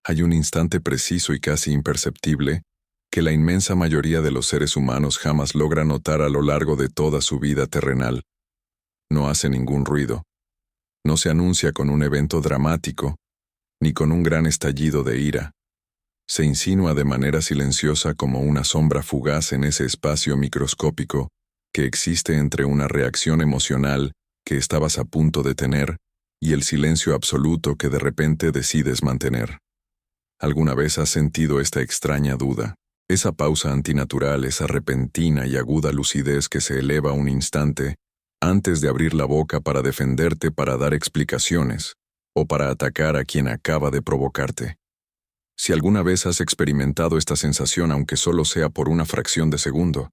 Hay un instante preciso y casi imperceptible que la inmensa mayoría de los seres humanos jamás logra notar a lo largo de toda su vida terrenal. No hace ningún ruido. No se anuncia con un evento dramático, ni con un gran estallido de ira. Se insinúa de manera silenciosa como una sombra fugaz en ese espacio microscópico que existe entre una reacción emocional que estabas a punto de tener y el silencio absoluto que de repente decides mantener. ¿Alguna vez has sentido esta extraña duda? Esa pausa antinatural, esa repentina y aguda lucidez que se eleva un instante antes de abrir la boca para defenderte, para dar explicaciones o para atacar a quien acaba de provocarte. Si alguna vez has experimentado esta sensación, aunque solo sea por una fracción de segundo,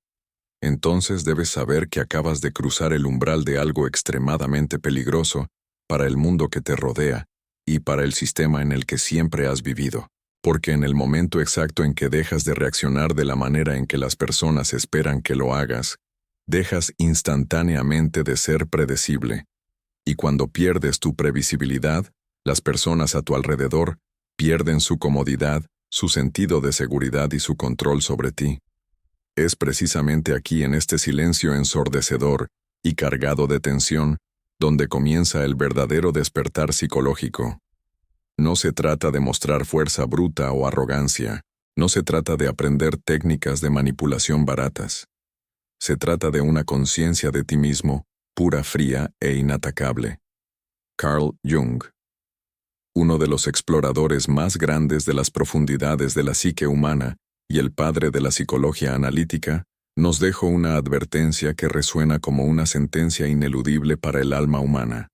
entonces debes saber que acabas de cruzar el umbral de algo extremadamente peligroso para el mundo que te rodea y para el sistema en el que siempre has vivido. Porque en el momento exacto en que dejas de reaccionar de la manera en que las personas esperan que lo hagas, dejas instantáneamente de ser predecible. Y cuando pierdes tu previsibilidad, las personas a tu alrededor pierden su comodidad, su sentido de seguridad y su control sobre ti. Es precisamente aquí, en este silencio ensordecedor y cargado de tensión, donde comienza el verdadero despertar psicológico. No se trata de mostrar fuerza bruta o arrogancia. No se trata de aprender técnicas de manipulación baratas. Se trata de una conciencia de ti mismo, pura, fría e inatacable. Carl Jung, uno de los exploradores más grandes de las profundidades de la psique humana y el padre de la psicología analítica, nos dejó una advertencia que resuena como una sentencia ineludible para el alma humana.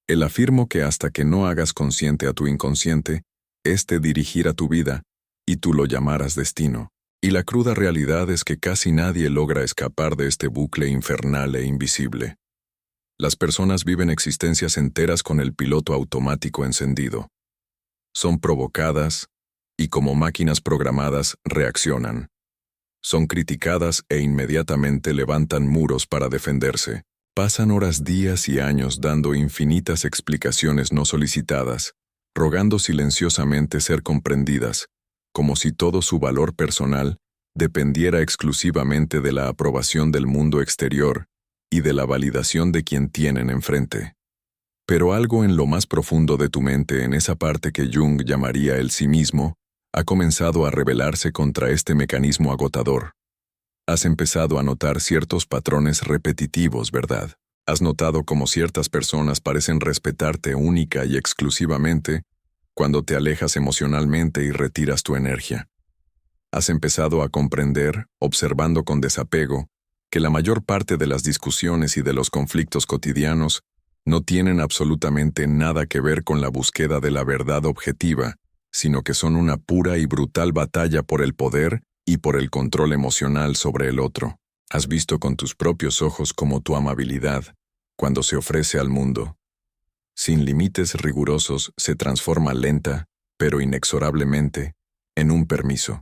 Él afirmó que hasta que no hagas consciente a tu inconsciente, éste dirigirá tu vida, y tú lo llamarás destino. Y la cruda realidad es que casi nadie logra escapar de este bucle infernal e invisible. Las personas viven existencias enteras con el piloto automático encendido. Son provocadas, y como máquinas programadas, reaccionan. Son criticadas e inmediatamente levantan muros para defenderse. Pasan horas, días y años dando infinitas explicaciones no solicitadas, rogando silenciosamente ser comprendidas, como si todo su valor personal dependiera exclusivamente de la aprobación del mundo exterior y de la validación de quien tienen enfrente. Pero algo en lo más profundo de tu mente, en esa parte que Jung llamaría el sí mismo, ha comenzado a rebelarse contra este mecanismo agotador. Has empezado a notar ciertos patrones repetitivos, ¿verdad? Has notado cómo ciertas personas parecen respetarte única y exclusivamente cuando te alejas emocionalmente y retiras tu energía. Has empezado a comprender, observando con desapego, que la mayor parte de las discusiones y de los conflictos cotidianos no tienen absolutamente nada que ver con la búsqueda de la verdad objetiva, sino que son una pura y brutal batalla por el poder y por el control emocional sobre el otro. Has visto con tus propios ojos cómo tu amabilidad, cuando se ofrece al mundo, sin límites rigurosos, se transforma lenta, pero inexorablemente, en un permiso.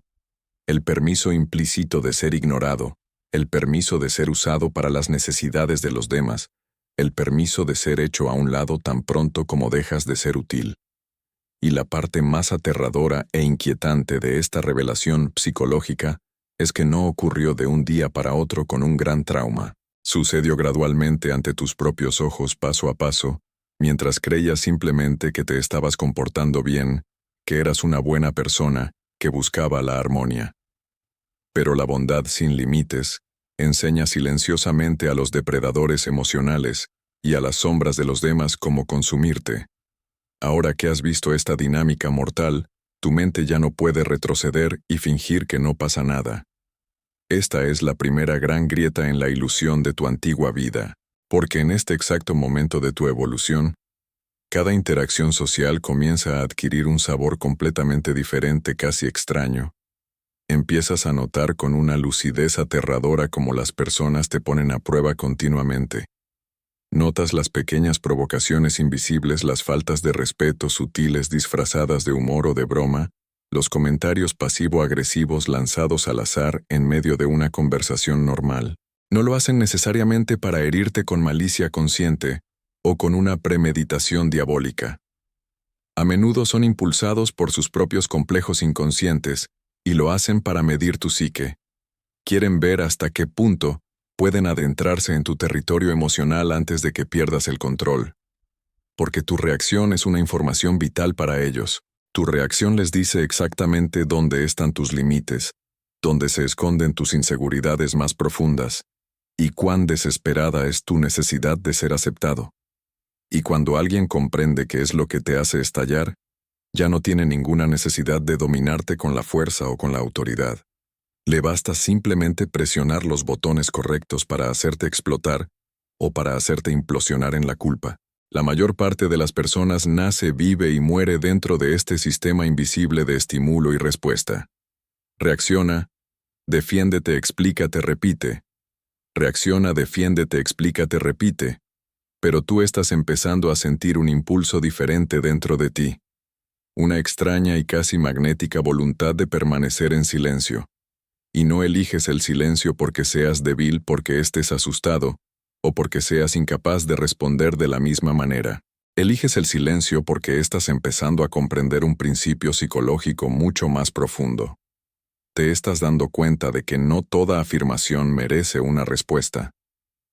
El permiso implícito de ser ignorado, el permiso de ser usado para las necesidades de los demás, el permiso de ser hecho a un lado tan pronto como dejas de ser útil. Y la parte más aterradora e inquietante de esta revelación psicológica es que no ocurrió de un día para otro con un gran trauma. Sucedió gradualmente ante tus propios ojos, paso a paso, mientras creías simplemente que te estabas comportando bien, que eras una buena persona, que buscaba la armonía. Pero la bondad sin límites enseña silenciosamente a los depredadores emocionales y a las sombras de los demás cómo consumirte. Ahora que has visto esta dinámica mortal, tu mente ya no puede retroceder y fingir que no pasa nada. Esta es la primera gran grieta en la ilusión de tu antigua vida, porque en este exacto momento de tu evolución, cada interacción social comienza a adquirir un sabor completamente diferente, casi extraño. Empiezas a notar con una lucidez aterradora cómo las personas te ponen a prueba continuamente. Notas las pequeñas provocaciones invisibles, las faltas de respeto sutiles disfrazadas de humor o de broma, los comentarios pasivo-agresivos lanzados al azar en medio de una conversación normal. No lo hacen necesariamente para herirte con malicia consciente o con una premeditación diabólica. A menudo son impulsados por sus propios complejos inconscientes y lo hacen para medir tu psique. Quieren ver hasta qué punto pueden adentrarse en tu territorio emocional antes de que pierdas el control. Porque tu reacción es una información vital para ellos. Tu reacción les dice exactamente dónde están tus límites, dónde se esconden tus inseguridades más profundas, y cuán desesperada es tu necesidad de ser aceptado. Y cuando alguien comprende qué es lo que te hace estallar, ya no tiene ninguna necesidad de dominarte con la fuerza o con la autoridad. Le basta simplemente presionar los botones correctos para hacerte explotar o para hacerte implosionar en la culpa. La mayor parte de las personas nace, vive y muere dentro de este sistema invisible de estímulo y respuesta. Reacciona, defiéndete, explícate, repite. Reacciona, defiéndete, explícate, repite. Pero tú estás empezando a sentir un impulso diferente dentro de ti. Una extraña y casi magnética voluntad de permanecer en silencio. Y no eliges el silencio porque seas débil, porque estés asustado, o porque seas incapaz de responder de la misma manera. Eliges el silencio porque estás empezando a comprender un principio psicológico mucho más profundo. Te estás dando cuenta de que no toda afirmación merece una respuesta.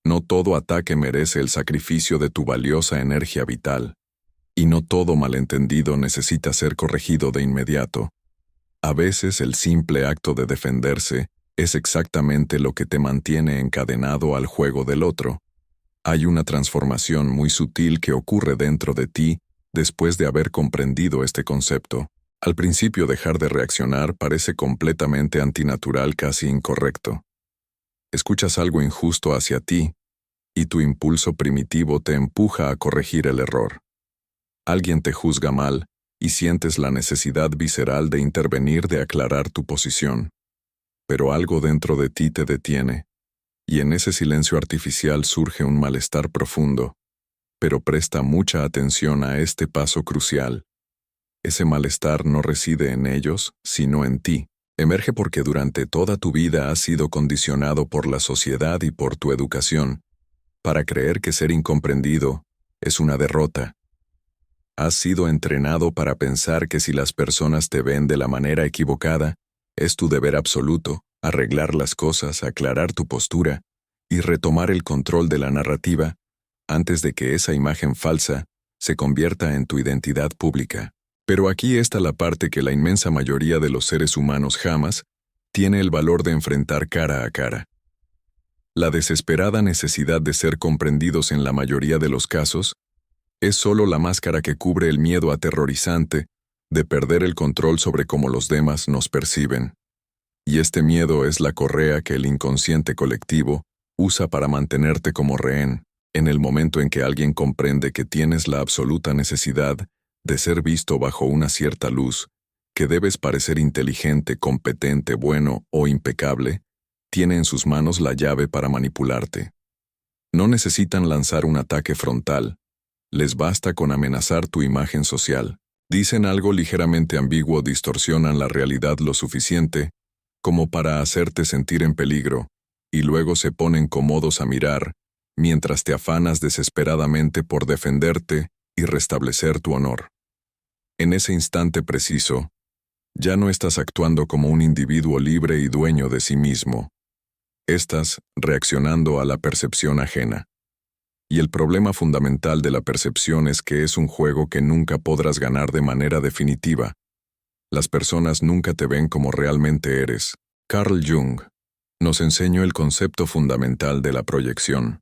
No todo ataque merece el sacrificio de tu valiosa energía vital. Y no todo malentendido necesita ser corregido de inmediato. A veces el simple acto de defenderse es exactamente lo que te mantiene encadenado al juego del otro. Hay una transformación muy sutil que ocurre dentro de ti después de haber comprendido este concepto. Al principio dejar de reaccionar parece completamente antinatural, casi incorrecto. Escuchas algo injusto hacia ti, y tu impulso primitivo te empuja a corregir el error. Alguien te juzga mal, y sientes la necesidad visceral de intervenir, de aclarar tu posición. Pero algo dentro de ti te detiene, y en ese silencio artificial surge un malestar profundo. Pero presta mucha atención a este paso crucial. Ese malestar no reside en ellos, sino en ti. Emerge porque durante toda tu vida has sido condicionado por la sociedad y por tu educación, para creer que ser incomprendido es una derrota. Has sido entrenado para pensar que si las personas te ven de la manera equivocada, es tu deber absoluto arreglar las cosas, aclarar tu postura y retomar el control de la narrativa antes de que esa imagen falsa se convierta en tu identidad pública. Pero aquí está la parte que la inmensa mayoría de los seres humanos jamás tiene el valor de enfrentar cara a cara. La desesperada necesidad de ser comprendidos en la mayoría de los casos es solo la máscara que cubre el miedo aterrorizante de perder el control sobre cómo los demás nos perciben. Y este miedo es la correa que el inconsciente colectivo usa para mantenerte como rehén, en el momento en que alguien comprende que tienes la absoluta necesidad de ser visto bajo una cierta luz, que debes parecer inteligente, competente, bueno o impecable, tiene en sus manos la llave para manipularte. No necesitan lanzar un ataque frontal, les basta con amenazar tu imagen social. Dicen algo ligeramente ambiguo, distorsionan la realidad lo suficiente como para hacerte sentir en peligro, y luego se ponen cómodos a mirar, mientras te afanas desesperadamente por defenderte y restablecer tu honor. En ese instante preciso, ya no estás actuando como un individuo libre y dueño de sí mismo. Estás reaccionando a la percepción ajena. Y el problema fundamental de la percepción es que es un juego que nunca podrás ganar de manera definitiva. Las personas nunca te ven como realmente eres. Carl Jung nos enseñó el concepto fundamental de la proyección.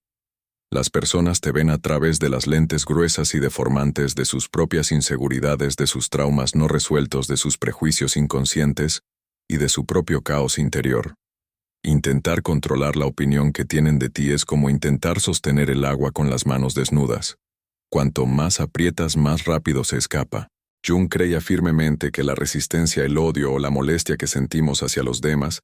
Las personas te ven a través de las lentes gruesas y deformantes de sus propias inseguridades, de sus traumas no resueltos, de sus prejuicios inconscientes y de su propio caos interior. Intentar controlar la opinión que tienen de ti es como intentar sostener el agua con las manos desnudas. Cuanto más aprietas, más rápido se escapa. Jung creía firmemente que la resistencia, el odio o la molestia que sentimos hacia los demás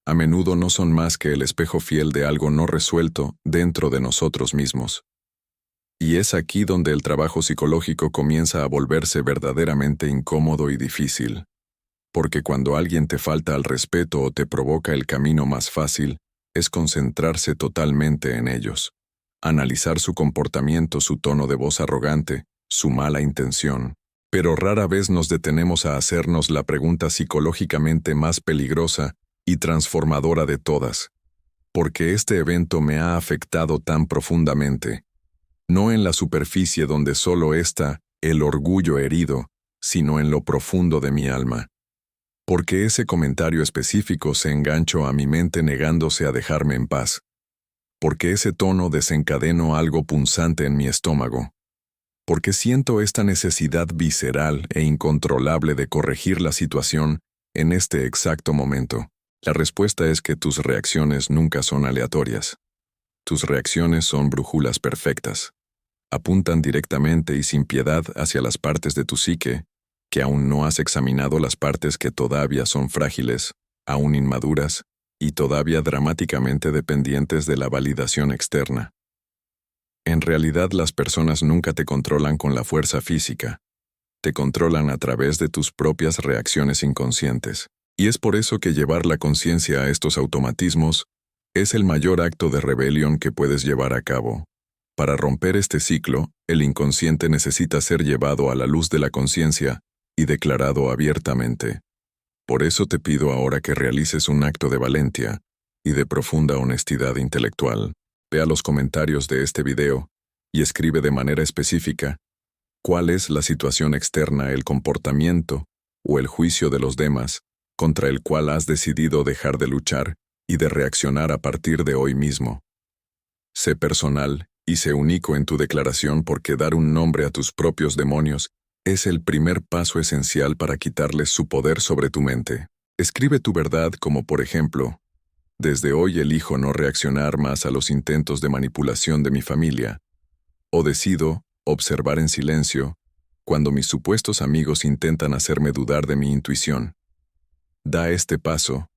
a menudo no son más que el espejo fiel de algo no resuelto dentro de nosotros mismos. Y es aquí donde el trabajo psicológico comienza a volverse verdaderamente incómodo y difícil. Porque cuando alguien te falta al respeto o te provoca, el camino más fácil es concentrarse totalmente en ellos. Analizar su comportamiento, su tono de voz arrogante, su mala intención. Pero rara vez nos detenemos a hacernos la pregunta psicológicamente más peligrosa y transformadora de todas. ¿Por qué este evento me ha afectado tan profundamente? No en la superficie donde solo está el orgullo herido, sino en lo profundo de mi alma. Porque ese comentario específico se enganchó a mi mente negándose a dejarme en paz. Porque ese tono desencadenó algo punzante en mi estómago. Porque siento esta necesidad visceral e incontrolable de corregir la situación en este exacto momento. La respuesta es que tus reacciones nunca son aleatorias. Tus reacciones son brújulas perfectas. Apuntan directamente y sin piedad hacia las partes de tu psique, que aún no has examinado, las partes que todavía son frágiles, aún inmaduras, y todavía dramáticamente dependientes de la validación externa. En realidad, las personas nunca te controlan con la fuerza física. Te controlan a través de tus propias reacciones inconscientes. Y es por eso que llevar la conciencia a estos automatismos es el mayor acto de rebelión que puedes llevar a cabo. Para romper este ciclo, el inconsciente necesita ser llevado a la luz de la conciencia y declarado abiertamente. Por eso te pido ahora que realices un acto de valentía y de profunda honestidad intelectual. Vea los comentarios de este video y escribe de manera específica cuál es la situación externa, el comportamiento o el juicio de los demás contra el cual has decidido dejar de luchar y de reaccionar a partir de hoy mismo. Sé personal y sé único en tu declaración, porque dar un nombre a tus propios demonios es el primer paso esencial para quitarles su poder sobre tu mente. Escribe tu verdad como, por ejemplo, desde hoy elijo no reaccionar más a los intentos de manipulación de mi familia, o decido observar en silencio cuando mis supuestos amigos intentan hacerme dudar de mi intuición. Da este paso,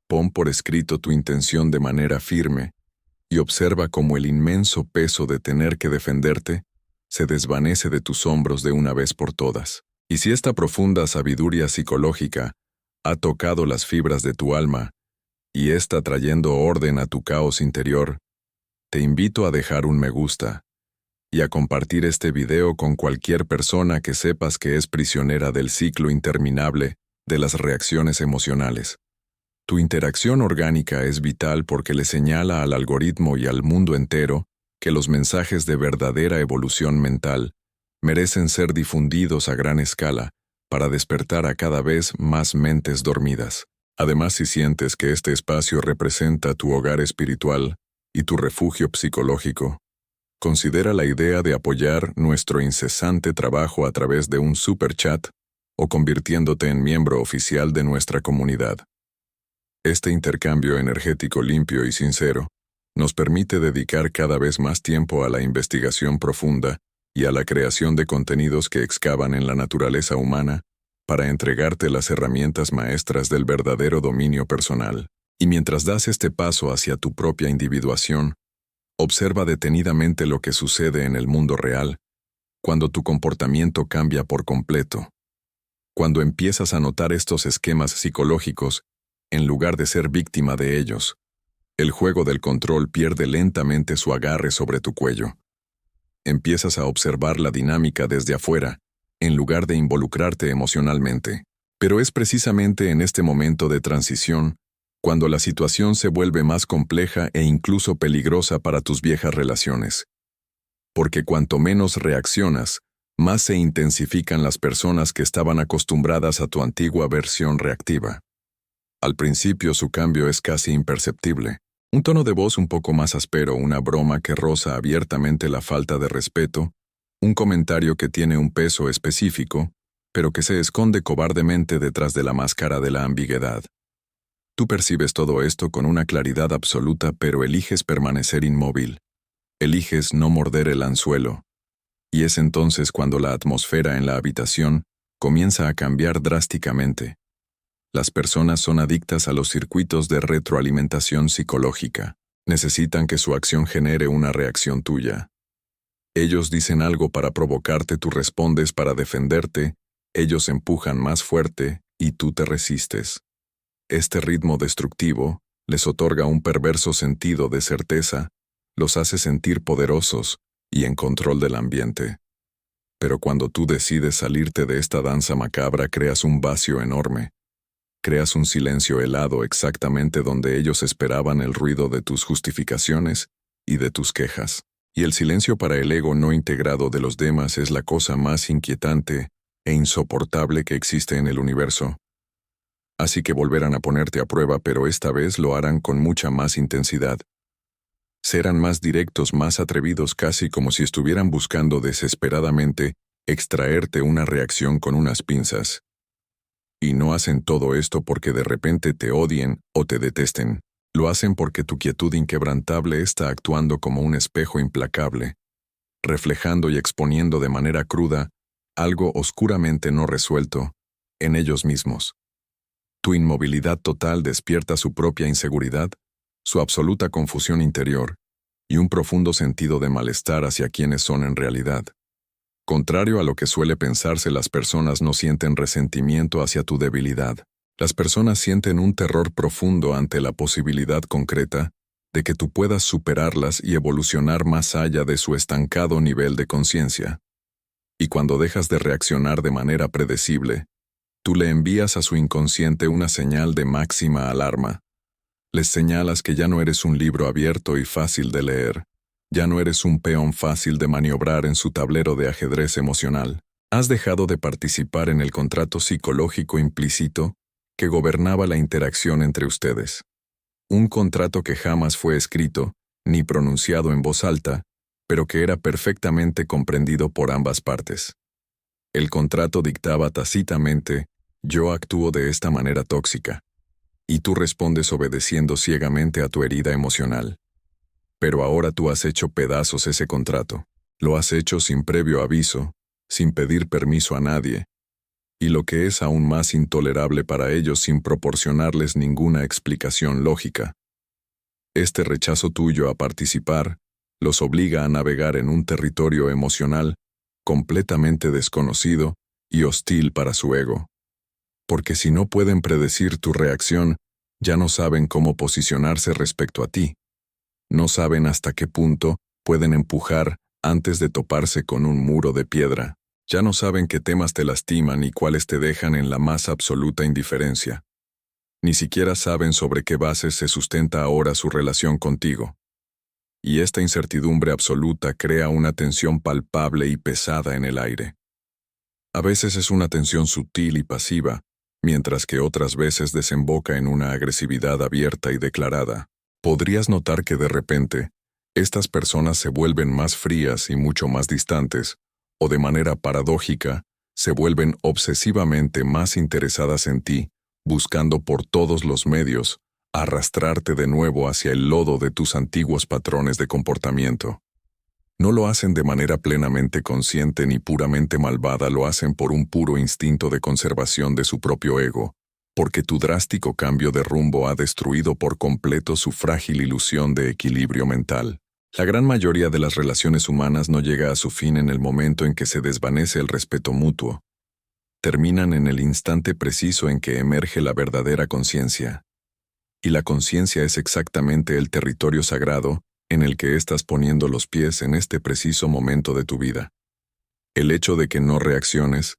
pon por escrito tu intención de manera firme y observa cómo el inmenso peso de tener que defenderte se desvanece de tus hombros de una vez por todas. Y si esta profunda sabiduría psicológica ha tocado las fibras de tu alma y está trayendo orden a tu caos interior, te invito a dejar un me gusta y a compartir este video con cualquier persona que sepas que es prisionera del ciclo interminable de las reacciones emocionales. Tu interacción orgánica es vital porque le señala al algoritmo y al mundo entero que los mensajes de verdadera evolución mental merecen ser difundidos a gran escala para despertar a cada vez más mentes dormidas. Además, si sientes que este espacio representa tu hogar espiritual y tu refugio psicológico, considera la idea de apoyar nuestro incesante trabajo a través de un super chat o convirtiéndote en miembro oficial de nuestra comunidad. Este intercambio energético limpio y sincero nos permite dedicar cada vez más tiempo a la investigación profunda y a la creación de contenidos que excavan en la naturaleza humana para entregarte las herramientas maestras del verdadero dominio personal. Y mientras das este paso hacia tu propia individuación, observa detenidamente lo que sucede en el mundo real cuando tu comportamiento cambia por completo. Cuando empiezas a notar estos esquemas psicológicos, en lugar de ser víctima de ellos, el juego del control pierde lentamente su agarre sobre tu cuello. Empiezas a observar la dinámica desde afuera, en lugar de involucrarte emocionalmente. Pero es precisamente en este momento de transición cuando la situación se vuelve más compleja e incluso peligrosa para tus viejas relaciones. Porque cuanto menos reaccionas, más se intensifican las personas que estaban acostumbradas a tu antigua versión reactiva. Al principio su cambio es casi imperceptible. Un tono de voz un poco más áspero, una broma que roza abiertamente la falta de respeto, un comentario que tiene un peso específico, pero que se esconde cobardemente detrás de la máscara de la ambigüedad. Tú percibes todo esto con una claridad absoluta, pero eliges permanecer inmóvil. Eliges no morder el anzuelo. Y es entonces cuando la atmósfera en la habitación comienza a cambiar drásticamente. Las personas son adictas a los circuitos de retroalimentación psicológica. Necesitan que su acción genere una reacción tuya. Ellos dicen algo para provocarte, tú respondes para defenderte, ellos empujan más fuerte y tú te resistes. Este ritmo destructivo les otorga un perverso sentido de certeza, los hace sentir poderosos y en control del ambiente. Pero cuando tú decides salirte de esta danza macabra, creas un vacío enorme. Creas un silencio helado exactamente donde ellos esperaban el ruido de tus justificaciones y de tus quejas. Y el silencio para el ego no integrado de los demás es la cosa más inquietante e insoportable que existe en el universo. Así que volverán a ponerte a prueba, pero esta vez lo harán con mucha más intensidad. Serán más directos, más atrevidos, casi como si estuvieran buscando desesperadamente extraerte una reacción con unas pinzas. Y no hacen todo esto porque de repente te odien o te detesten. Lo hacen porque tu quietud inquebrantable está actuando como un espejo implacable, reflejando y exponiendo de manera cruda algo oscuramente no resuelto en ellos mismos. Tu inmovilidad total despierta su propia inseguridad, su absoluta confusión interior y un profundo sentido de malestar hacia quienes son en realidad. Contrario a lo que suele pensarse, las personas no sienten resentimiento hacia tu debilidad. Las personas sienten un terror profundo ante la posibilidad concreta de que tú puedas superarlas y evolucionar más allá de su estancado nivel de conciencia. Y cuando dejas de reaccionar de manera predecible, tú le envías a su inconsciente una señal de máxima alarma. Les señalas que ya no eres un libro abierto y fácil de leer. Ya no eres un peón fácil de maniobrar en su tablero de ajedrez emocional. Has dejado de participar en el contrato psicológico implícito que gobernaba la interacción entre ustedes. Un contrato que jamás fue escrito, ni pronunciado en voz alta, pero que era perfectamente comprendido por ambas partes. El contrato dictaba tácitamente: yo actúo de esta manera tóxica, y tú respondes obedeciendo ciegamente a tu herida emocional. Pero ahora tú has hecho pedazos ese contrato. Lo has hecho sin previo aviso, sin pedir permiso a nadie, y lo que es aún más intolerable para ellos, sin proporcionarles ninguna explicación lógica. Este rechazo tuyo a participar los obliga a navegar en un territorio emocional completamente desconocido y hostil para su ego. Porque si no pueden predecir tu reacción, ya no saben cómo posicionarse respecto a ti. No saben hasta qué punto pueden empujar antes de toparse con un muro de piedra. Ya no saben qué temas te lastiman y cuáles te dejan en la más absoluta indiferencia. Ni siquiera saben sobre qué bases se sustenta ahora su relación contigo. Y esta incertidumbre absoluta crea una tensión palpable y pesada en el aire. A veces es una tensión sutil y pasiva, mientras que otras veces desemboca en una agresividad abierta y declarada. Podrías notar que de repente, estas personas se vuelven más frías y mucho más distantes, o de manera paradójica, se vuelven obsesivamente más interesadas en ti, buscando por todos los medios arrastrarte de nuevo hacia el lodo de tus antiguos patrones de comportamiento. No lo hacen de manera plenamente consciente ni puramente malvada, lo hacen por un puro instinto de conservación de su propio ego, porque tu drástico cambio de rumbo ha destruido por completo su frágil ilusión de equilibrio mental. La gran mayoría de las relaciones humanas no llega a su fin en el momento en que se desvanece el respeto mutuo. Terminan en el instante preciso en que emerge la verdadera conciencia. Y la conciencia es exactamente el territorio sagrado en el que estás poniendo los pies en este preciso momento de tu vida. El hecho de que no reacciones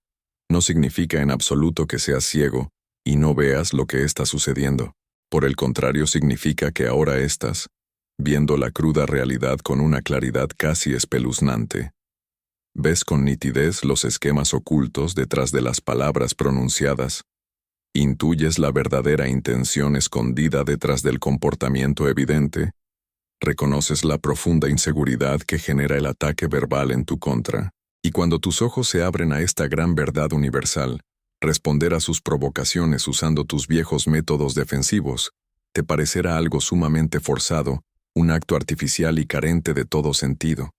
no significa en absoluto que seas ciego y no veas lo que está sucediendo. Por el contrario, significa que ahora estás viendo la cruda realidad con una claridad casi espeluznante. Ves con nitidez los esquemas ocultos detrás de las palabras pronunciadas. Intuyes la verdadera intención escondida detrás del comportamiento evidente. Reconoces la profunda inseguridad que genera el ataque verbal en tu contra. Y cuando tus ojos se abren a esta gran verdad universal, responder a sus provocaciones usando tus viejos métodos defensivos te parecerá algo sumamente forzado, un acto artificial y carente de todo sentido.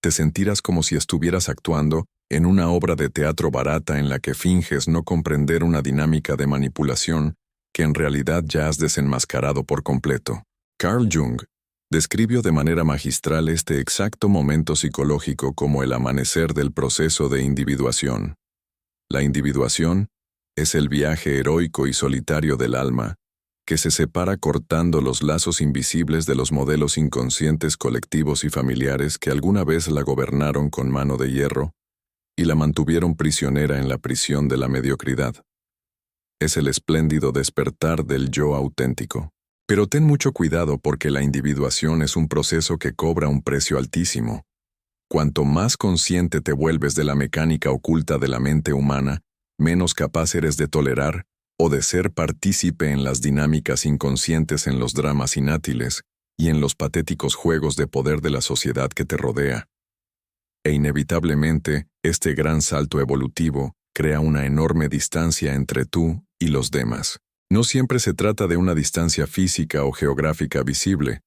Te sentirás como si estuvieras actuando en una obra de teatro barata en la que finges no comprender una dinámica de manipulación que en realidad ya has desenmascarado por completo. Carl Jung describió de manera magistral este exacto momento psicológico como el amanecer del proceso de individuación. La individuación es el viaje heroico y solitario del alma, que se separa cortando los lazos invisibles de los modelos inconscientes colectivos y familiares que alguna vez la gobernaron con mano de hierro, y la mantuvieron prisionera en la prisión de la mediocridad. Es el espléndido despertar del yo auténtico. Pero ten mucho cuidado porque la individuación es un proceso que cobra un precio altísimo. Cuanto más consciente te vuelves de la mecánica oculta de la mente humana, menos capaz eres de tolerar o de ser partícipe en las dinámicas inconscientes, en los dramas inátiles y en los patéticos juegos de poder de la sociedad que te rodea. E inevitablemente, este gran salto evolutivo crea una enorme distancia entre tú y los demás. No siempre se trata de una distancia física o geográfica visible,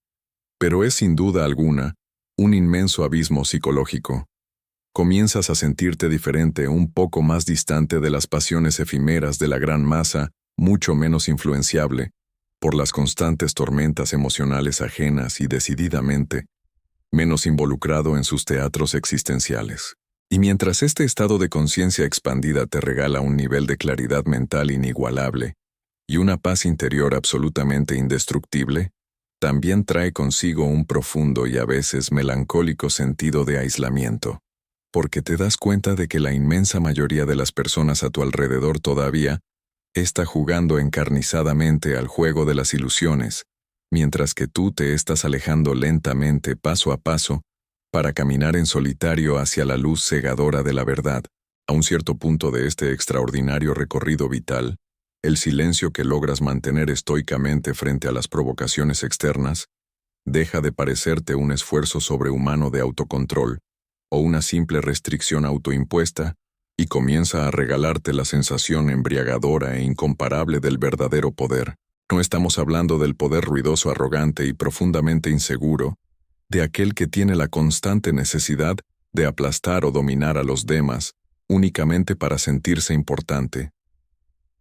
pero es sin duda alguna un inmenso abismo psicológico. Comienzas a sentirte diferente, un poco más distante de las pasiones efímeras de la gran masa, mucho menos influenciable por las constantes tormentas emocionales ajenas y decididamente menos involucrado en sus teatros existenciales. Y mientras este estado de conciencia expandida te regala un nivel de claridad mental inigualable y una paz interior absolutamente indestructible, también trae consigo un profundo y a veces melancólico sentido de aislamiento, porque te das cuenta de que la inmensa mayoría de las personas a tu alrededor todavía está jugando encarnizadamente al juego de las ilusiones, mientras que tú te estás alejando lentamente, paso a paso, para caminar en solitario hacia la luz cegadora de la verdad. A un cierto punto de este extraordinario recorrido vital, el silencio que logras mantener estoicamente frente a las provocaciones externas deja de parecerte un esfuerzo sobrehumano de autocontrol o una simple restricción autoimpuesta y comienza a regalarte la sensación embriagadora e incomparable del verdadero poder. No estamos hablando del poder ruidoso, arrogante y profundamente inseguro, de aquel que tiene la constante necesidad de aplastar o dominar a los demás únicamente para sentirse importante.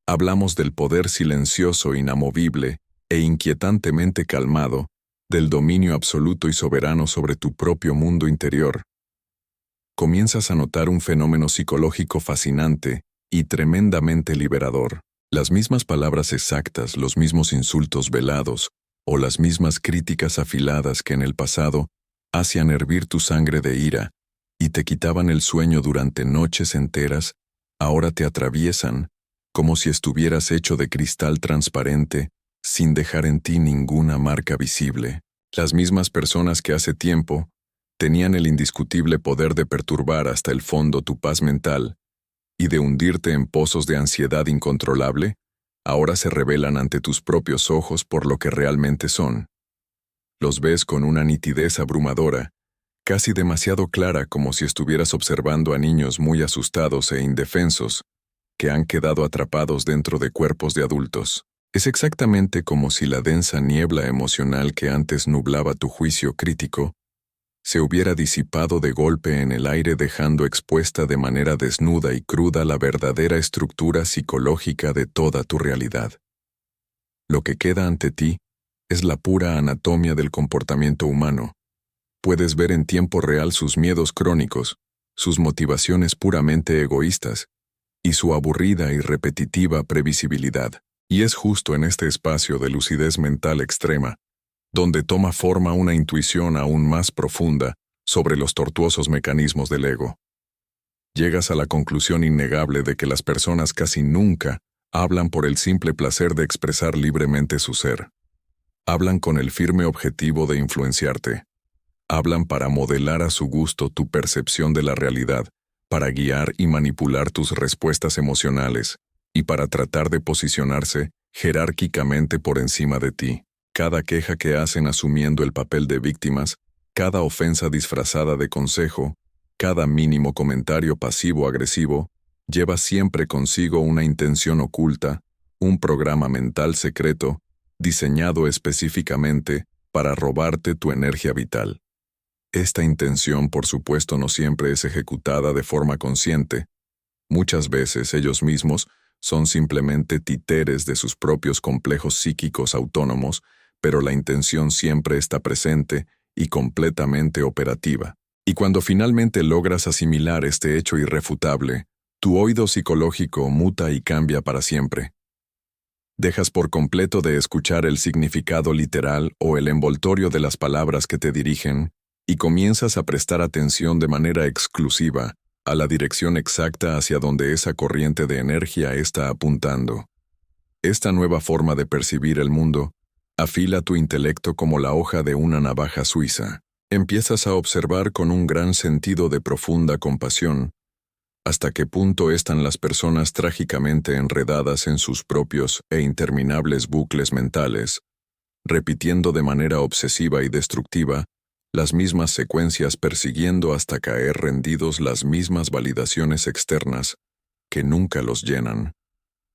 Hablamos del poder silencioso, inamovible e inquietantemente calmado, del dominio absoluto y soberano sobre tu propio mundo interior. Comienzas a notar un fenómeno psicológico fascinante y tremendamente liberador. Las mismas palabras exactas, los mismos insultos velados o las mismas críticas afiladas que en el pasado hacían hervir tu sangre de ira y te quitaban el sueño durante noches enteras, ahora te atraviesan como si estuvieras hecho de cristal transparente, sin dejar en ti ninguna marca visible. Las mismas personas que hace tiempo tenían el indiscutible poder de perturbar hasta el fondo tu paz mental y de hundirte en pozos de ansiedad incontrolable, ahora se revelan ante tus propios ojos por lo que realmente son. Los ves con una nitidez abrumadora, casi demasiado clara, como si estuvieras observando a niños muy asustados e indefensos, que han quedado atrapados dentro de cuerpos de adultos. Es exactamente como si la densa niebla emocional que antes nublaba tu juicio crítico se hubiera disipado de golpe en el aire, dejando expuesta de manera desnuda y cruda la verdadera estructura psicológica de toda tu realidad. Lo que queda ante ti es la pura anatomía del comportamiento humano. Puedes ver en tiempo real sus miedos crónicos, sus motivaciones puramente egoístas, y su aburrida y repetitiva previsibilidad. Y es justo en este espacio de lucidez mental extrema, donde toma forma una intuición aún más profunda sobre los tortuosos mecanismos del ego. Llegas a la conclusión innegable de que las personas casi nunca hablan por el simple placer de expresar libremente su ser. Hablan con el firme objetivo de influenciarte. Hablan para modelar a su gusto tu percepción de la realidad, para guiar y manipular tus respuestas emocionales, y para tratar de posicionarse jerárquicamente por encima de ti. Cada queja que hacen asumiendo el papel de víctimas, cada ofensa disfrazada de consejo, cada mínimo comentario pasivo-agresivo, lleva siempre consigo una intención oculta, un programa mental secreto, diseñado específicamente para robarte tu energía vital. Esta intención, por supuesto, no siempre es ejecutada de forma consciente. Muchas veces ellos mismos son simplemente títeres de sus propios complejos psíquicos autónomos, pero la intención siempre está presente y completamente operativa. Y cuando finalmente logras asimilar este hecho irrefutable, tu oído psicológico muta y cambia para siempre. Dejas por completo de escuchar el significado literal o el envoltorio de las palabras que te dirigen, y comienzas a prestar atención de manera exclusiva a la dirección exacta hacia donde esa corriente de energía está apuntando. Esta nueva forma de percibir el mundo afila tu intelecto como la hoja de una navaja suiza. Empiezas a observar con un gran sentido de profunda compasión hasta qué punto están las personas trágicamente enredadas en sus propios e interminables bucles mentales, repitiendo de manera obsesiva y destructiva las mismas secuencias, persiguiendo hasta caer rendidos las mismas validaciones externas que nunca los llenan,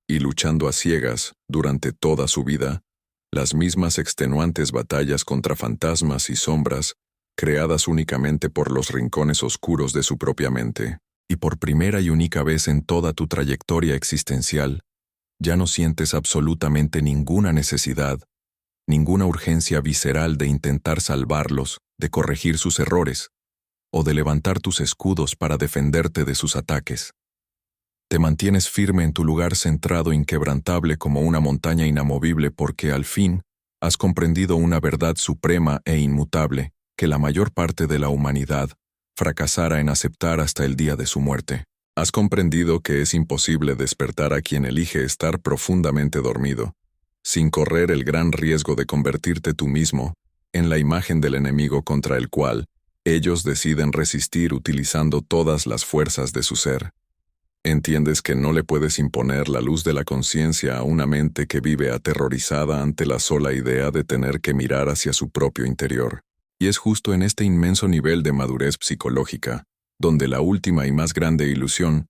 y luchando a ciegas, durante toda su vida, las mismas extenuantes batallas contra fantasmas y sombras creadas únicamente por los rincones oscuros de su propia mente. Y por primera y única vez en toda tu trayectoria existencial, ya no sientes absolutamente ninguna necesidad, ninguna urgencia visceral de intentar salvarlos, de corregir sus errores, o de levantar tus escudos para defenderte de sus ataques. Te mantienes firme en tu lugar, centrado, inquebrantable como una montaña inamovible, porque al fin has comprendido una verdad suprema e inmutable que la mayor parte de la humanidad fracasara en aceptar hasta el día de su muerte. Has comprendido que es imposible despertar a quien elige estar profundamente dormido, sin correr el gran riesgo de convertirte tú mismo en la imagen del enemigo contra el cual ellos deciden resistir utilizando todas las fuerzas de su ser. Entiendes que no le puedes imponer la luz de la conciencia a una mente que vive aterrorizada ante la sola idea de tener que mirar hacia su propio interior. Y es justo en este inmenso nivel de madurez psicológica, donde la última y más grande ilusión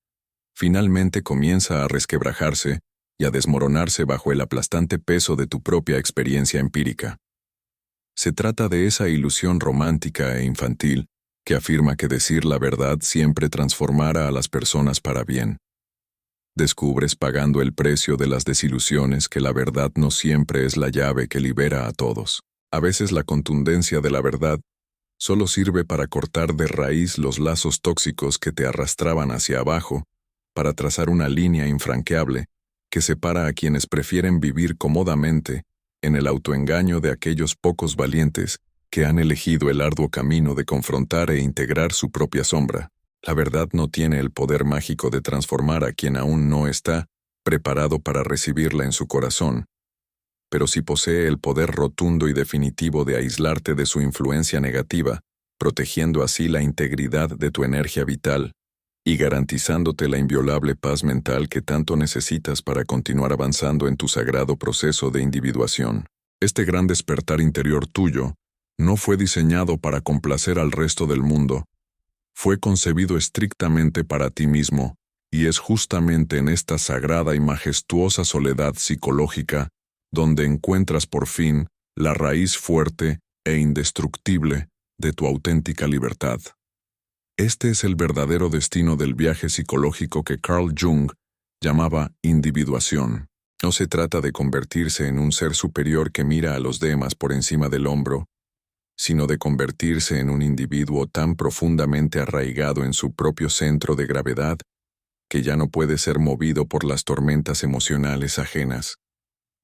finalmente comienza a resquebrajarse y a desmoronarse bajo el aplastante peso de tu propia experiencia empírica. Se trata de esa ilusión romántica e infantil que afirma que decir la verdad siempre transformará a las personas para bien. Descubres pagando el precio de las desilusiones que la verdad no siempre es la llave que libera a todos. A veces la contundencia de la verdad solo sirve para cortar de raíz los lazos tóxicos que te arrastraban hacia abajo, para trazar una línea infranqueable que separa a quienes prefieren vivir cómodamente en el autoengaño de aquellos pocos valientes que han elegido el arduo camino de confrontar e integrar su propia sombra. La verdad no tiene el poder mágico de transformar a quien aún no está preparado para recibirla en su corazón, pero sí posee el poder rotundo y definitivo de aislarte de su influencia negativa, protegiendo así la integridad de tu energía vital y garantizándote la inviolable paz mental que tanto necesitas para continuar avanzando en tu sagrado proceso de individuación. Este gran despertar interior tuyo no fue diseñado para complacer al resto del mundo, fue concebido estrictamente para ti mismo, y es justamente en esta sagrada y majestuosa soledad psicológica donde encuentras por fin la raíz fuerte e indestructible de tu auténtica libertad. Este es el verdadero destino del viaje psicológico que Carl Jung llamaba individuación. No se trata de convertirse en un ser superior que mira a los demás por encima del hombro, sino de convertirse en un individuo tan profundamente arraigado en su propio centro de gravedad que ya no puede ser movido por las tormentas emocionales ajenas.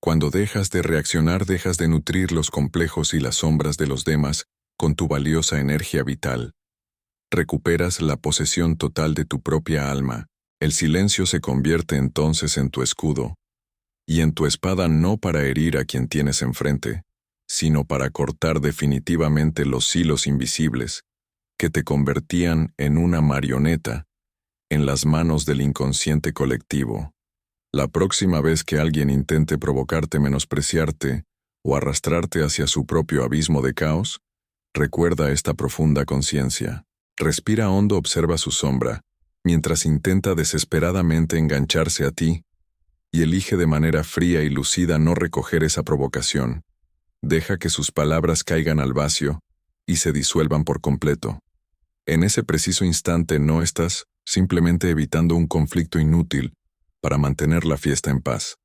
Cuando dejas de reaccionar, dejas de nutrir los complejos y las sombras de los demás con tu valiosa energía vital. Recuperas la posesión total de tu propia alma. El silencio se convierte entonces en tu escudo, y en tu espada, no para herir a quien tienes enfrente, sino para cortar definitivamente los hilos invisibles que te convertían en una marioneta en las manos del inconsciente colectivo. La próxima vez que alguien intente provocarte, menospreciarte o arrastrarte hacia su propio abismo de caos, recuerda esta profunda conciencia. Respira hondo, observa su sombra, mientras intenta desesperadamente engancharse a ti, y elige de manera fría y lucida no recoger esa provocación. Deja que sus palabras caigan al vacío y se disuelvan por completo. En ese preciso instante no estás simplemente evitando un conflicto inútil para mantener la fiesta en paz.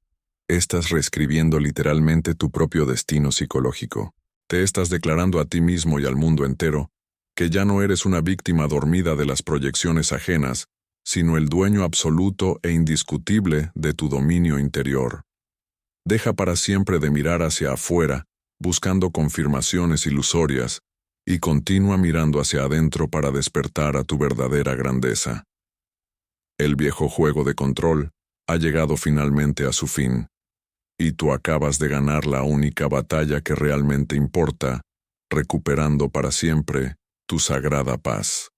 Estás reescribiendo literalmente tu propio destino psicológico. Te estás declarando a ti mismo y al mundo entero que ya no eres una víctima dormida de las proyecciones ajenas, sino el dueño absoluto e indiscutible de tu dominio interior. Deja para siempre de mirar hacia afuera, buscando confirmaciones ilusorias, y continúa mirando hacia adentro para despertar a tu verdadera grandeza. El viejo juego de control ha llegado finalmente a su fin, y tú acabas de ganar la única batalla que realmente importa, recuperando para siempre tu sagrada paz.